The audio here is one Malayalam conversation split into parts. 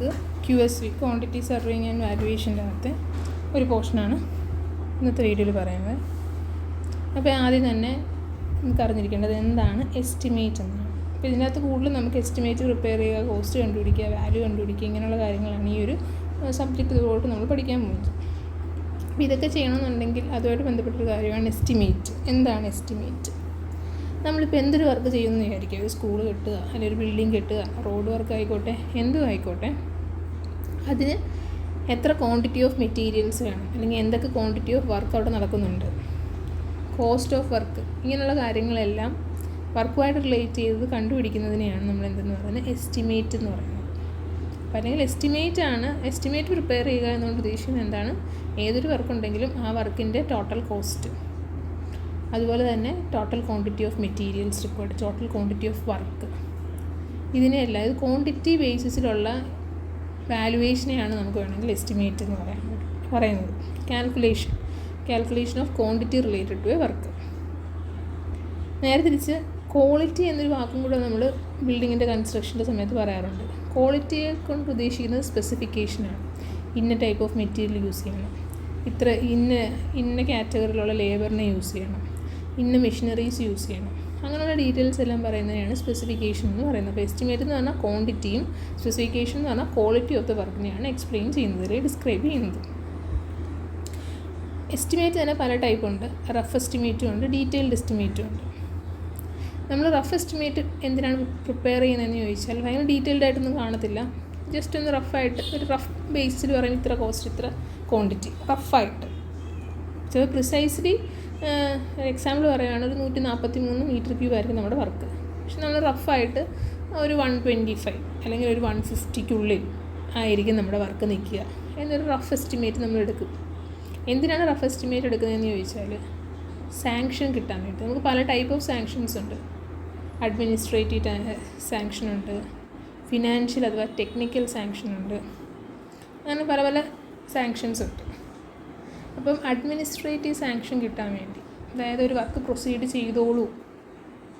നമുക്ക് QSV ക്വാണ്ടിറ്റി സർവേയിങ് ആൻഡ് വാല്യുവേഷൻ്റെ അകത്തെ ഒരു പോർഷനാണ് ഇന്നത്തെ വീഡിയോയിൽ പറയുന്നത്. അപ്പോൾ ആദ്യം തന്നെ നമുക്ക് അറിഞ്ഞിരിക്കേണ്ടത് എന്താണ് എസ്റ്റിമേറ്റ് എന്നാണ്. അപ്പോൾ ഇതിനകത്ത് കൂടുതലും നമുക്ക് എസ്റ്റിമേറ്റ് പ്രിപ്പയർ ചെയ്യുക, കോസ്റ്റ് കണ്ടുപിടിക്കുക, വാല്യൂ കണ്ടുപിടിക്കുക, ഇങ്ങനെയുള്ള കാര്യങ്ങളാണ് ഈ ഒരു സബ്ജക്റ്റിലോട്ട് നമ്മൾ പഠിക്കാൻ പോകുന്നത്. അപ്പോൾ ഇതൊക്കെ ചെയ്യണമെന്നുണ്ടെങ്കിൽ അതുമായിട്ട് ബന്ധപ്പെട്ടൊരു കാര്യമാണ് എസ്റ്റിമേറ്റ്. എന്താണ് എസ്റ്റിമേറ്റ്? നമ്മളിപ്പോൾ എന്തൊരു വർക്ക് ചെയ്യുമെന്ന് വിചാരിക്കുക, ഒരു സ്കൂൾ കെട്ടുക, അല്ലെങ്കിൽ ഒരു ബിൽഡിംഗ് കെട്ടുക, റോഡ് വർക്ക് ആയിക്കോട്ടെ, എന്തും ആയിക്കോട്ടെ, അതിന് എത്ര ക്വാണ്ടിറ്റി ഓഫ് മെറ്റീരിയൽസ് വേണം, അല്ലെങ്കിൽ എന്തൊക്കെ ക്വാണ്ടിറ്റി ഓഫ് വർക്ക് അവിടെ നടക്കുന്നുണ്ട്, കോസ്റ്റ് ഓഫ് വർക്ക്, ഇങ്ങനെയുള്ള കാര്യങ്ങളെല്ലാം വർക്കുമായിട്ട് റിലേറ്റ് ചെയ്തത് കണ്ടുപിടിക്കുന്നതിനെയാണ് നമ്മൾ എന്തെന്ന് പറയുന്നത് എസ്റ്റിമേറ്റ് എന്ന് പറയുന്നത്. അപ്പോൾ അല്ലെങ്കിൽ എസ്റ്റിമേറ്റ് പ്രിപ്പയർ ചെയ്യുക എന്നുകൊണ്ട് ഉദ്ദേശിക്കുന്നത് എന്താണ്, ഏതൊരു വർക്കുണ്ടെങ്കിലും ആ വർക്കിൻ്റെ ടോട്ടൽ കോസ്റ്റ്, അതുപോലെ തന്നെ total quantity of materials required, total quantity of work, ഇതിനെല്ലാം ഇത് ക്വാണ്ടിറ്റി ബേസിസിലുള്ള വാല്യുവേഷനെയാണ് നമുക്ക് വേണമെങ്കിൽ എസ്റ്റിമേറ്റ് എന്ന് പറയുന്നത്. Calculation of quantity related to a work. നേരെ തിരിച്ച് ക്വാളിറ്റി എന്നൊരു വാക്കും കൂടെ നമ്മൾ ബിൽഡിങ്ങിൻ്റെ കൺസ്ട്രക്ഷൻ്റെ സമയത്ത് പറയാറുണ്ട്. ക്വാളിറ്റിയെ കൊണ്ട് ഉദ്ദേശിക്കുന്നത് സ്പെസിഫിക്കേഷനാണ്. ഇന്ന ടൈപ്പ് ഓഫ് മെറ്റീരിയൽ യൂസ് ചെയ്യണം, ഇന്ന കാറ്റഗറിയിലുള്ള ലേബറിനെ യൂസ് ചെയ്യണം, ഇന്ന മെഷീനറീസ് യൂസ് ചെയ്യണം, അങ്ങനെയുള്ള ഡീറ്റെയിൽസ് എല്ലാം പറയുന്നതിനാണ് സ്പെസിഫിക്കേഷൻ എന്ന് പറയുന്നത്. അപ്പോൾ എസ്റ്റിമേറ്റ് എന്ന് പറഞ്ഞാൽ ക്വാണ്ടിറ്റിയും, സ്പെസിഫിക്കേഷൻ എന്ന് പറഞ്ഞാൽ ക്വാളിറ്റി ഓഫ് ദ വർക്കിനെയാണ് എക്സ്പ്ലെയിൻ ചെയ്യുന്നത്, ഡിസ്ക്രൈബ് ചെയ്യുന്നത്. എസ്റ്റിമേറ്റ് തന്നെ പല ടൈപ്പ് ഉണ്ട്. റഫ് എസ്റ്റിമേറ്റും ഉണ്ട്, ഡീറ്റെയിൽഡ് എസ്റ്റിമേറ്റും ഉണ്ട്. നമ്മൾ റഫ് എസ്റ്റിമേറ്റ് എന്തിനാണ് പ്രിപ്പയർ ചെയ്യുന്നതെന്ന് ചോദിച്ചാൽ ഭയങ്കര ഡീറ്റെയിൽഡ് ആയിട്ടൊന്നും കാണത്തില്ല. ജസ്റ്റ് ഒന്ന് റഫായിട്ട് ഒരു റഫ് ബേസിൽ പറയും ഇത്ര കോസ്റ്റ്, ഇത്ര ക്വാണ്ടിറ്റി, റഫായിട്ട്. ചില പ്രിസൈസ്ലി എക്സാമ്പിൾ പറയുകയാണ്, ഒരു 143 മീറ്റർ ക്യൂബ് ആയിരിക്കും നമ്മുടെ വർക്ക്. പക്ഷെ നമ്മൾ റഫായിട്ട് ഒരു 125 അല്ലെങ്കിൽ ഒരു 150 ആയിരിക്കും നമ്മുടെ വർക്ക് നിൽക്കുക എന്നൊരു റഫ് എസ്റ്റിമേറ്റ് നമ്മൾ എടുക്കും. എന്തിനാണ് റഫ് എസ്റ്റിമേറ്റ് എടുക്കുന്നതെന്ന് ചോദിച്ചാൽ സാങ്ഷൻ കിട്ടാൻ വേണ്ടി. നമുക്ക് പല ടൈപ്പ് ഓഫ് സാങ്ഷൻസ് ഉണ്ട്. അഡ്മിനിസ്ട്രേറ്റീവ് സാങ്ഷൻ ഉണ്ട്, ഫിനാൻഷ്യൽ അഥവാ ടെക്നിക്കൽ സാങ്ഷൻ ഉണ്ട്, അങ്ങനെ പല പല സാങ്ഷൻസ് ഉണ്ട്. അപ്പം അഡ്മിനിസ്ട്രേറ്റീവ് സാങ്ഷൻ കിട്ടാൻ വേണ്ടി, അതായത് ഒരു വർക്ക് പ്രൊസീഡ് ചെയ്തോളൂ,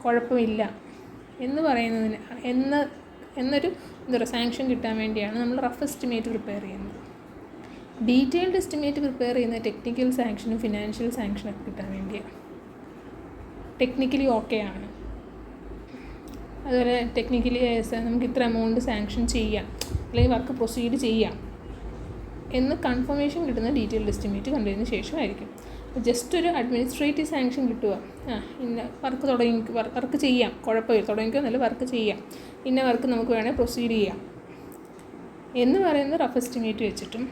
കുഴപ്പമില്ല എന്ന് പറയുന്നതിന് എന്നൊരു സാങ്ഷൻ കിട്ടാൻ വേണ്ടിയാണ് നമ്മൾ റഫ് എസ്റ്റിമേറ്റ് പ്രിപ്പയർ ചെയ്യുന്നത്. ഡീറ്റെയിൽഡ് എസ്റ്റിമേറ്റ് പ്രിപ്പയർ ചെയ്യുന്ന ടെക്നിക്കൽ സാങ്ഷനും ഫിനാൻഷ്യൽ സാങ്ഷനൊക്കെ കിട്ടാൻ വേണ്ടിയാണ്. ടെക്നിക്കലി ഓക്കെയാണ്, അതുപോലെ ടെക്നിക്കലി നമുക്ക് ഇത്ര എമൗണ്ട് സാങ്ഷൻ ചെയ്യാം അല്ലെങ്കിൽ വർക്ക് പ്രൊസീഡ് ചെയ്യാം എന്ന് കൺഫർമേഷൻ കിട്ടുന്ന ഡീറ്റെയിൽഡ് എസ്റ്റിമേറ്റ് കണ്ടതിന് ശേഷമായിരിക്കും. ജസ്റ്റ് ഒരു അഡ്മിനിസ്ട്രേറ്റീവ് സാങ്ഷൻ കിട്ടുക, ഇന്ന വർക്ക് ചെയ്യാം, കുഴപ്പമില്ല, തുടങ്ങിക്കോ എന്നല്ല, വർക്ക് ചെയ്യാം, ഇന്ന വർക്ക് നമുക്ക് വേണേൽ പ്രൊസീഡ് ചെയ്യാം എന്ന് പറയുന്നത് റഫ് എസ്റ്റിമേറ്റ് വെച്ചിട്ടും,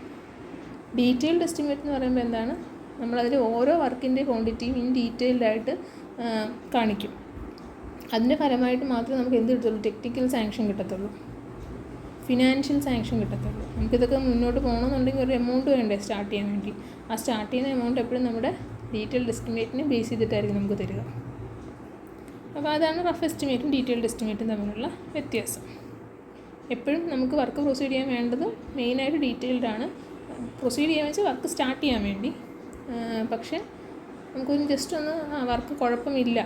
ഡീറ്റെയിൽഡ് എസ്റ്റിമേറ്റ് എന്ന് പറയുമ്പോൾ എന്താണ്, നമ്മളതിൽ ഓരോ വർക്കിൻ്റെ ക്വാണ്ടിറ്റിയും ഇൻ ഡീറ്റെയിൽഡായിട്ട് കാണിക്കും. അതിൻ്റെ ഫലമായിട്ട് മാത്രമേ നമുക്ക് എന്ത് കിട്ടത്തുള്ളൂ, ടെക്നിക്കൽ സാങ്ഷൻ കിട്ടത്തുള്ളൂ, ഫിനാൻഷ്യൽ സാങ്ഷൻ കിട്ടത്തുള്ളൂ. നമുക്കിതൊക്കെ മുന്നോട്ട് പോകണമെന്നുണ്ടെങ്കിൽ ഒരു എമൗണ്ട് വേണ്ടേ സ്റ്റാർട്ട് ചെയ്യാൻ വേണ്ടി. ആ സ്റ്റാർട്ട് ചെയ്യുന്ന എമൗണ്ട് എപ്പോഴും നമ്മുടെ ഡീറ്റെയിൽഡ് എസ്റ്റിമേറ്റിനെ ബേസ് ചെയ്തിട്ടായിരിക്കും നമുക്ക് തരിക. അപ്പോൾ അതാണ് റഫ് എസ്റ്റിമേറ്റും ഡീറ്റെയിൽഡ് എസ്റ്റിമേറ്റും തമ്മിലുള്ള വ്യത്യാസം. എപ്പോഴും നമുക്ക് വർക്ക് പ്രൊസീഡ് ചെയ്യാൻ വേണ്ടത് മെയിനായിട്ട് ഡീറ്റെയിൽഡാണ്. പ്രൊസീഡ് ചെയ്യാൻ വെച്ചാൽ വർക്ക് സ്റ്റാർട്ട് ചെയ്യാൻ വേണ്ടി. പക്ഷേ നമുക്കൊന്ന് ജസ്റ്റ് ഒന്ന് വർക്ക് കുഴപ്പമില്ല,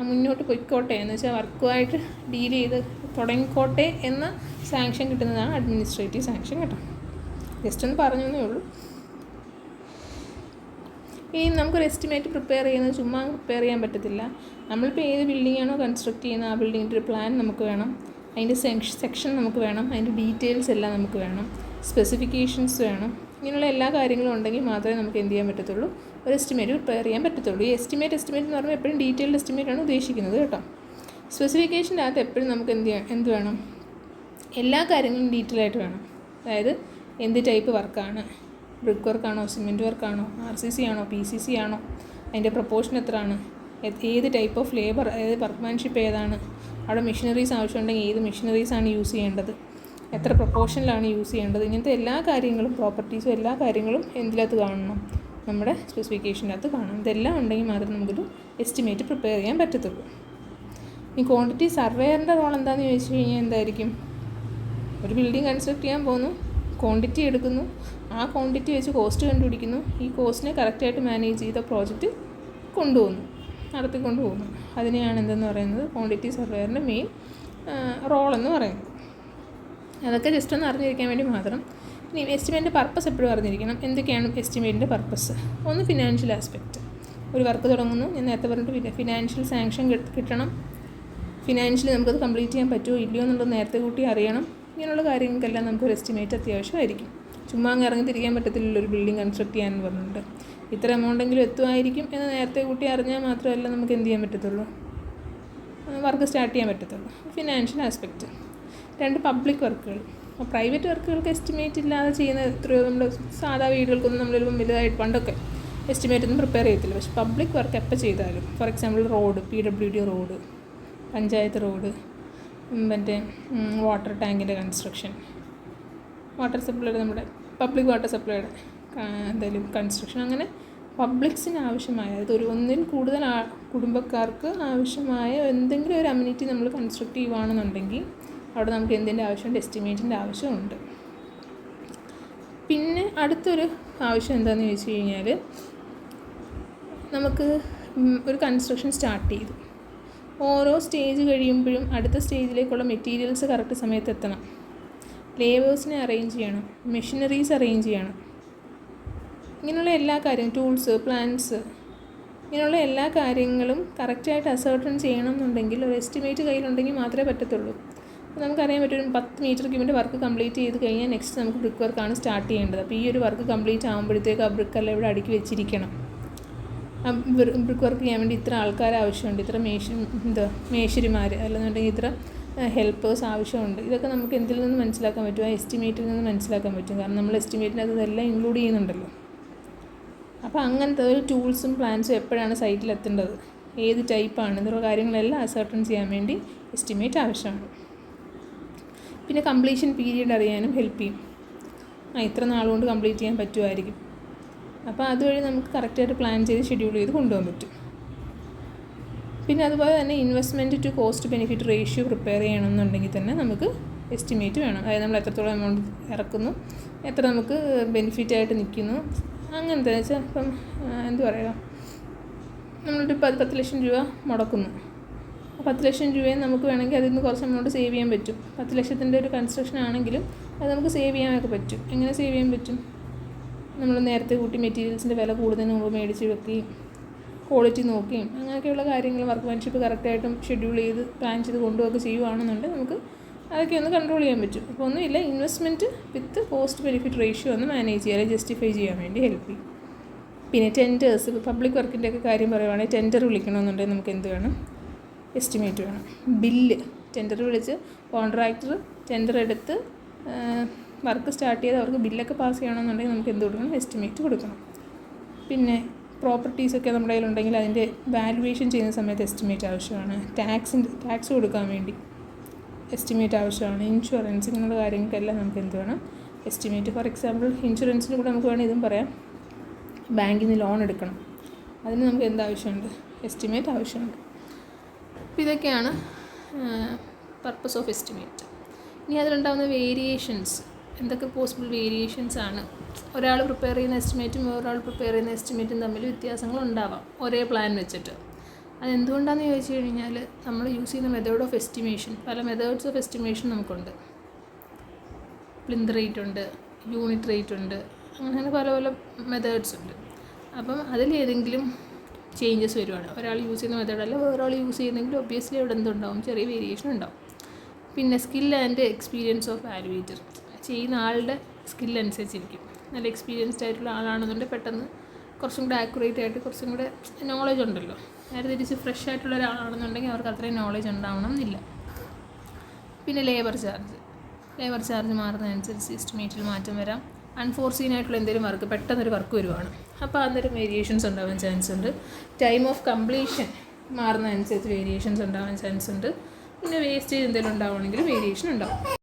മുന്നോട്ട് പൊയ്ക്കോട്ടെ എന്ന് വെച്ചാൽ വർക്കുമായിട്ട് ഡീൽ ചെയ്ത് തുടങ്ങിക്കോട്ടെ എന്ന സാങ്ഷൻ കിട്ടുന്നതാണ് അഡ്മിനിസ്ട്രേറ്റീവ് സാങ്ഷൻ കേട്ടോ. ജസ്റ്റ് ഒന്ന് പറഞ്ഞതേ ഉള്ളൂ. ഈ നമുക്കൊരു എസ്റ്റിമേറ്റ് പ്രിപ്പയർ ചെയ്യുന്നത് ചുമ്മാ പ്രിപ്പയർ ചെയ്യാൻ പറ്റത്തില്ല. നമ്മളിപ്പോൾ ഏത് ബിൽഡിങ്ങാണോ കൺസ്ട്രക്ട് ചെയ്യുന്നത് ആ ബിൽഡിങ്ങിൻ്റെ ഒരു പ്ലാൻ നമുക്ക് വേണം, അതിൻ്റെ സെക്ഷൻ നമുക്ക് വേണം, അതിൻ്റെ ഡീറ്റെയിൽസ് എല്ലാം നമുക്ക് വേണം, സ്പെസിഫിക്കേഷൻസ് വേണം. ഇങ്ങനെയുള്ള എല്ലാ കാര്യങ്ങളും ഉണ്ടെങ്കിൽ മാത്രമേ നമുക്ക് എന്ത് ചെയ്യാൻ പറ്റത്തുള്ളൂ, ഒരു എസ്റ്റിമേറ്റ് പ്രിപ്പയർ ചെയ്യാൻ പറ്റത്തുള്ളൂ. ഈ എസ്റ്റിമേറ്റ് എന്ന് പറയുമ്പോൾ എപ്പോഴും ഡീറ്റെയിൽഡ് എസ്റ്റിമേറ്റാണ് ഉദ്ദേശിക്കുന്നത് കേട്ടോ. സ്പെസിഫിക്കേഷൻ്റെ അകത്ത് എപ്പോഴും നമുക്ക് എന്ത് വേണം, എല്ലാ കാര്യങ്ങളും ഡീറ്റെയിൽ ആയിട്ട് വേണം. അതായത് എന്ത് ടൈപ്പ് വർക്കാണ്, ബ്രിക്ക് വർക്കാണോ, സിമെൻറ്റ് വർക്കാണോ, RCC ആണോ, PCC ആണോ, അതിൻ്റെ പ്രൊപ്പോർഷൻ എത്രയാണ്, ഏത് ടൈപ്പ് ഓഫ് ലേബർ, അതായത് വർക്ക്മാൻഷിപ്പ് ഏതാണ്, അവിടെ മെഷീനറീസ് ആവശ്യമുണ്ടെങ്കിൽ ഏത് മെഷീനറീസാണ് യൂസ് ചെയ്യേണ്ടത്, എത്ര പ്രൊപ്പോർഷനിലാണ് യൂസ് ചെയ്യേണ്ടത്, ഇങ്ങനത്തെ എല്ലാ കാര്യങ്ങളും, പ്രോപ്പർട്ടീസും എല്ലാ കാര്യങ്ങളും എന്തിനകത്ത് കാണണം, നമ്മുടെ സ്പെസിഫിക്കേഷനകത്ത് കാണണം. ഇതെല്ലാം ഉണ്ടെങ്കിൽ മാത്രമേ നമുക്കൊരു എസ്റ്റിമേറ്റ് പ്രിപ്പയർ ചെയ്യാൻ പറ്റത്തുള്ളൂ. ഈ ക്വാണ്ടിറ്റി സർവേയറിൻ്റെ റോൾ എന്താണെന്ന് ചോദിച്ചു കഴിഞ്ഞാൽ എന്തായിരിക്കും, ഒരു ബിൽഡിംഗ് കൺസ്ട്രക്ട് ചെയ്യാൻ പോകുന്നു, ക്വാണ്ടിറ്റി എടുക്കുന്നു, ആ ക്വാണ്ടിറ്റി വെച്ച് കോസ്റ്റ് കണ്ടുപിടിക്കുന്നു, ഈ കോസ്റ്റിനെ കറക്റ്റായിട്ട് മാനേജ് ചെയ്ത പ്രോജക്റ്റ് നടത്തിക്കൊണ്ട് പോകുന്നു. അതിനെയാണ് എന്തെന്ന് പറയുന്നത് ക്വാണ്ടിറ്റി സർവേയറിൻ്റെ മെയിൻ റോളെന്ന് പറയുന്നത്. അതൊക്കെ ജസ്റ്റ് ഒന്ന് അറിഞ്ഞിരിക്കാൻ വേണ്ടി മാത്രം. ഇനി എസ്റ്റിമേറ്റിൻ്റെ പർപ്പസ് എപ്പോഴും അറിഞ്ഞിരിക്കണം. എന്തൊക്കെയാണ് എസ്റ്റിമേറ്റിൻ്റെ പർപ്പസ്? ഒന്ന് ഫിനാൻഷ്യൽ ആസ്പെക്റ്റ്. ഒരു വർക്ക് തുടങ്ങുന്നു, ഞാൻ നേരത്തെ പറഞ്ഞിട്ട് ഫിനാൻഷ്യൽ സാങ്ഷൻ കിട്ടണം, ഫിനാൻഷ്യലി നമുക്കത് കംപ്ലീറ്റ് ചെയ്യാൻ പറ്റുമോ ഇല്ലയോ എന്നുള്ളത് നേരത്തെ കൂട്ടി അറിയണം. ഇങ്ങനെയുള്ള കാര്യങ്ങൾക്കെല്ലാം നമുക്കൊരു എസ്റ്റിമേറ്റ് അത്യാവശ്യമായിരിക്കും. ചുമ്മാ അങ്ങ് ഇറങ്ങി തിരിക്കാൻ പറ്റത്തില്ലല്ലോ ഒരു ബിൽഡിംഗ് കൺസ്ട്രക്ട് ചെയ്യാമെന്ന് പറഞ്ഞിട്ട്. ഇത്ര എമൗണ്ടെങ്കിലും എത്തുമായിരിക്കും എന്ന് നേരത്തെ കൂട്ടി അറിഞ്ഞാൽ മാത്രമല്ല നമുക്ക് എന്ത് ചെയ്യാൻ പറ്റത്തുള്ളൂ, വർക്ക് സ്റ്റാർട്ട് ചെയ്യാൻ പറ്റത്തുള്ളൂ. Financial aspect. 2 പബ്ലിക് വർക്കുകൾ. പ്രൈവറ്റ് വർക്കുകൾക്ക് എസ്റ്റിമേറ്റ് ഇല്ലാതെ ചെയ്യുന്ന എത്രയോ നമ്മൾ സാധാ വീടുകൾക്കൊന്നും നമ്മളിപ്പം വലുതായിട്ട് പണ്ടൊക്കെ എസ്റ്റിമേറ്റ് ഒന്നും പ്രിപ്പയർ ചെയ്യത്തില്ല. പക്ഷേ പബ്ലിക് വർക്ക് എപ്പോൾ ചെയ്താലും, for example road, PWD road, panchayat road, മറ്റേ വാട്ടർ ടാങ്കിൻ്റെ കൺസ്ട്രക്ഷൻ, വാട്ടർ സപ്ലൈയുടെ നമ്മുടെ പബ്ലിക് വാട്ടർ സപ്ലൈയുടെ എന്തെങ്കിലും കൺസ്ട്രക്ഷൻ, അങ്ങനെ പബ്ലിക്സിന് ആവശ്യമായ, അതായത് ഒന്നിൽ കൂടുതൽ കുടുംബക്കാർക്ക് ആവശ്യമായ എന്തെങ്കിലും ഒരു അമ്യൂണിറ്റി നമ്മൾ കൺസ്ട്രക്ട് ചെയ്യുകയാണെന്നുണ്ടെങ്കിൽ അവിടെ നമുക്ക് എന്തിൻ്റെ ആവശ്യമുണ്ട്? എസ്റ്റിമേറ്റിൻ്റെ ആവശ്യമുണ്ട്. പിന്നെ അടുത്തൊരു ആവശ്യം എന്താണെന്ന് ചോദിച്ചു കഴിഞ്ഞാൽ, നമുക്ക് ഒരു കൺസ്ട്രക്ഷൻ സ്റ്റാർട്ട് ചെയ്തു, ഓരോ സ്റ്റേജ് കഴിയുമ്പോഴും അടുത്ത സ്റ്റേജിലേക്കുള്ള മെറ്റീരിയൽസ് കറക്റ്റ് സമയത്ത് എത്തണം, ലേബേഴ്സിനെ അറേഞ്ച് ചെയ്യണം, മെഷീനറീസ് അറേഞ്ച് ചെയ്യണം. ഇങ്ങനെയുള്ള എല്ലാ കാര്യങ്ങളും, ടൂൾസ്, പ്ലാൻസ്, ഇങ്ങനെയുള്ള എല്ലാ കാര്യങ്ങളും കറക്റ്റായിട്ട് അസർട്ടൺ ചെയ്യണം എന്നുണ്ടെങ്കിൽ ഒരു എസ്റ്റിമേറ്റ് കയ്യിലുണ്ടെങ്കിൽ മാത്രമേ പറ്റത്തുള്ളൂ. അപ്പോൾ നമുക്കറിയാൻ പറ്റും, 10 മീറ്റർ ക്യൂബിൻ്റെ വർക്ക് കംപ്ലീറ്റ് ചെയ്ത് കഴിഞ്ഞാൽ നെക്സ്റ്റ് നമുക്ക് ബ്രിക്ക് വർക്കാണ് സ്റ്റാർട്ട് ചെയ്യേണ്ടത്. അപ്പോൾ ഈ ഒരു വർക്ക് കംപ്ലീറ്റ് ആകുമ്പോഴത്തേക്ക് ആ ബ്രിക്കെല്ലാം ഇവിടെ അടുക്കി വെച്ചിരിക്കണം. ആ ബ്രിക്ക് വർക്ക് ചെയ്യാൻ വേണ്ടി ഇത്ര ആൾക്കാർ ആവശ്യമുണ്ട്, ഇത്ര മേശരിമാർ, അല്ലെന്നുണ്ടെങ്കിൽ ഇത്ര ഹെൽപ്പേഴ്സ് ആവശ്യമുണ്ട്. ഇതൊക്കെ നമുക്ക് എന്തിൽ നിന്ന് മനസ്സിലാക്കാൻ പറ്റും? ആ എസ്റ്റിമേറ്റിൽ നിന്ന് മനസ്സിലാക്കാൻ പറ്റും. കാരണം നമ്മൾ എസ്റ്റിമേറ്റിനകത്ത് ഇതെല്ലാം ഇൻക്ലൂഡ് ചെയ്യുന്നുണ്ടല്ലോ. അപ്പോൾ അങ്ങനത്തെ ഒരു ടൂൾസും പ്ലാൻസും എപ്പോഴാണ് സൈറ്റിൽ എത്തേണ്ടത്, ഏത് ടൈപ്പാണ്, എന്നുള്ള കാര്യങ്ങളെല്ലാം അസർട്ടൺ ചെയ്യാൻ വേണ്ടി എസ്റ്റിമേറ്റ് ആവശ്യമാണ്. പിന്നെ കംപ്ലീഷൻ പീരീഡ് അറിയാനും ഹെൽപ്പ് ചെയ്യും. ഇത്ര നാളുകൊണ്ട് കംപ്ലീറ്റ് ചെയ്യാൻ പറ്റുമായിരിക്കും. അപ്പോൾ അതുവഴി നമുക്ക് കറക്റ്റായിട്ട് പ്ലാൻ ചെയ്ത് ഷെഡ്യൂൾ ചെയ്ത് കൊണ്ടുപോകാൻ പറ്റും. പിന്നെ അതുപോലെ തന്നെ investment to cost benefit ratio prepare ചെയ്യണമെന്നുണ്ടെങ്കിൽ തന്നെ നമുക്ക് എസ്റ്റിമേറ്റ് വേണം. അതായത് നമ്മൾ എത്രത്തോളം എമൗണ്ട് ഇറക്കുന്നു, എത്ര നമുക്ക് ബെനിഫിറ്റായിട്ട് നിൽക്കുന്നു, അങ്ങനത്തെ വെച്ചാൽ ഇപ്പം എന്ത് പറയുക, നമ്മളൊരു 10 ലക്ഷം രൂപ മുടക്കുന്നു, 10 ലക്ഷം രൂപയും നമുക്ക് വേണമെങ്കിൽ അതിൽ നിന്ന് കുറച്ച് എമൗണ്ട് സേവ് ചെയ്യാൻ പറ്റും. 10 ലക്ഷത്തിൻ്റെ ഒരു കൺസ്ട്രക്ഷൻ ആണെങ്കിലും അത് നമുക്ക് സേവ് ചെയ്യാനൊക്കെ പറ്റും. എങ്ങനെ സേവ് ചെയ്യാൻ പറ്റും? നമ്മൾ നേരത്തെ കൂട്ടി മെറ്റീരിയൽസിൻ്റെ വില കൂടുതൽ മുമ്പ് മേടിച്ച് വെക്കുകയും ക്വാളിറ്റി നോക്കുകയും അങ്ങനെയൊക്കെയുള്ള കാര്യങ്ങൾ, വർക്ക്മാൻഷിപ്പ് കറക്റ്റായിട്ടും ഷെഡ്യൂൾ ചെയ്ത് പ്ലാൻ ചെയ്ത് കൊണ്ടുപോകുക ചെയ്യുകയാണെന്നുണ്ടെങ്കിൽ നമുക്ക് അതൊക്കെ ഒന്ന് കൺട്രോൾ ചെയ്യാൻ പറ്റും. അപ്പോൾ ഒന്നുമില്ല, ഇൻവെസ്റ്റ്മെൻറ്റ് വിത്ത് കോസ്റ്റ് ബെനിഫിറ്റ് റേഷ്യോ ഒന്ന് മാനേജ് ചെയ്യാൻ, ജസ്റ്റിഫൈ ചെയ്യാൻ വേണ്ടി ഹെൽപ്പ് ചെയ്യും. പിന്നെ ടെൻഡേഴ്സ്, പബ്ലിക് വർക്കിൻ്റെയൊക്കെ കാര്യം പറയുവാണെങ്കിൽ ടെൻഡർ വിളിക്കണമെന്നുണ്ടെങ്കിൽ നമുക്ക് എന്ത് വേണം? എസ്റ്റിമേറ്റ് വേണം. ബില്ല്, ടെൻഡർ വിളിച്ച് കോൺട്രാക്ടർ ടെൻഡർ എടുത്ത് വർക്ക് സ്റ്റാർട്ട് ചെയ്ത് അവർക്ക് ബില്ലൊക്കെ പാസ് ചെയ്യണമെന്നുണ്ടെങ്കിൽ നമുക്ക് എന്ത് കൊടുക്കണം? എസ്റ്റിമേറ്റ് കൊടുക്കണം. പിന്നെ പ്രോപ്പർട്ടീസൊക്കെ നമ്മുടെ കയ്യിലുണ്ടെങ്കിൽ അതിൻ്റെ വാല്യുവേഷൻ ചെയ്യുന്ന സമയത്ത് എസ്റ്റിമേറ്റ് ആവശ്യമാണ്. ടാക്സ് കൊടുക്കാൻ വേണ്ടി എസ്റ്റിമേറ്റ് ആവശ്യമാണ്. ഇൻഷുറൻസ്, ഇങ്ങനെയുള്ള കാര്യങ്ങൾക്കെല്ലാം നമുക്ക് എന്ത് വേണം? എസ്റ്റിമേറ്റ്. ഫോർ എക്സാമ്പിൾ ഇൻഷുറൻസിന് കൂടെ നമുക്ക് വേണമെങ്കിൽ ഇതും പറയാം, ബാങ്കിൽ നിന്ന് ലോൺ എടുക്കണം, അതിന് നമുക്ക് എന്താവശ്യമുണ്ട്? എസ്റ്റിമേറ്റ് ആവശ്യമുണ്ട്. അപ്പോൾ ഇതൊക്കെയാണ് പർപ്പസ് ഓഫ് എസ്റ്റിമേറ്റ്. ഇനി അതിലുണ്ടാകുന്ന വേരിയേഷൻസ്, എന്തൊക്കെ പോസിബിൾ വേരിയേഷൻസ് ആണ്. ഒരാൾ പ്രിപ്പയർ ചെയ്യുന്ന എസ്റ്റിമേറ്റും വേറൊരാൾ പ്രിപ്പയർ ചെയ്യുന്ന എസ്റ്റിമേറ്റും തമ്മിൽ വ്യത്യാസങ്ങളുണ്ടാവാം ഒരേ പ്ലാൻ വെച്ചിട്ട്. അതെന്തുകൊണ്ടാണെന്ന് ചോദിച്ചു കഴിഞ്ഞാൽ നമ്മൾ യൂസ് ചെയ്യുന്ന മെത്തേഡ് ഓഫ് എസ്റ്റിമേഷൻ, പല മെത്തേഡ്സ് ഓഫ് എസ്റ്റിമേഷൻ നമുക്കുണ്ട്. പ്ലിന്ത് റേറ്റ് ഉണ്ട്, യൂണിറ്റ് റേറ്റ് ഉണ്ട്, അങ്ങനെ പല പല മെത്തേഡ്സ് ഉണ്ട്. അപ്പം അതിലേതെങ്കിലും ചേഞ്ചസ് വരുവാണ്, ഒരാൾ യൂസ് ചെയ്യുന്ന മെത്തേഡല്ല വേറൊരാൾ യൂസ് ചെയ്യുന്നെങ്കിൽ ഒബ്വിയസ്ലി അവിടെ എന്തുണ്ടാവും? ചെറിയ വേരിയേഷൻ ഉണ്ടാവും. പിന്നെ സ്കിൽ ആൻഡ് എക്സ്പീരിയൻസ് ഓഫ് വാലുവേറ്റർ, ചെയ്യുന്ന ആളുടെ സ്കിൽ അനുസരിച്ചിരിക്കും. നല്ല എക്സ്പീരിയൻസ്ഡ് ആയിട്ടുള്ള ആളാണെന്നുണ്ടെങ്കിൽ പെട്ടെന്ന് കുറച്ചും കൂടെ ആക്യുറേറ്റ് ആയിട്ട് കുറച്ചും കൂടെ നോളജ് ഉണ്ടല്ലോ. നേരെ തിരിച്ച് ഫ്രഷ് ആയിട്ടുള്ള ഒരാളാണെന്നുണ്ടെങ്കിൽ അവർക്ക് അത്രയും നോളജ് ഉണ്ടാവണം എന്നില്ല. പിന്നെ ലേബർ ചാർജ് മാറുന്നതനുസരിച്ച് എസ്റ്റിമേറ്റിൽ മാറ്റം വരാം. അൺഫോർസീൻ ആയിട്ടുള്ള എന്തെങ്കിലും വർക്ക്, പെട്ടെന്നൊരു വർക്ക് വരുവാണ്, അപ്പോൾ അന്നേരം വേരിയേഷൻസ് ഉണ്ടാവാൻ ചാൻസ് ഉണ്ട്. ടൈം ഓഫ് കംപ്ലീഷൻ മാറുന്നതനുസരിച്ച് വേരിയേഷൻസ് ഉണ്ടാവാൻ ചാൻസ് ഉണ്ട്. പിന്നെ വേസ്റ്റേജ് എന്തെങ്കിലും ഉണ്ടാവുകയാണെങ്കിൽ വേരിയേഷൻ ഉണ്ടാവും.